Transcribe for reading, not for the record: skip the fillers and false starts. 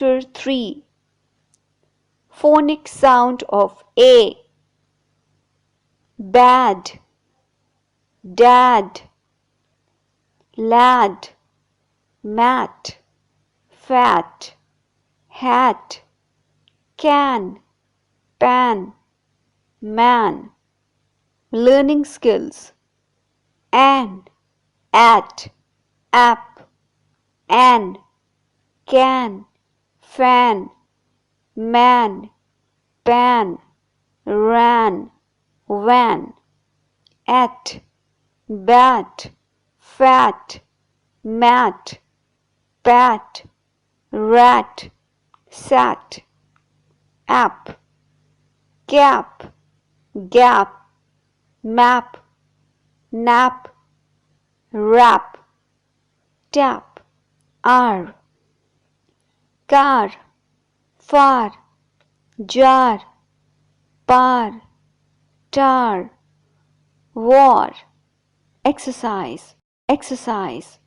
Chapter 3. Phonic sound of A. Bad, dad, lad, mat, fat, hat, can, pan, man. Learning skills. An, at, app, an, can, fan, man, pan, ran, van. At, bat, fat, mat, pat, rat, sat. App, cap, gap, map, nap, rap, tap. R, car, far, jar, par, tar, war. Exercise, exercise.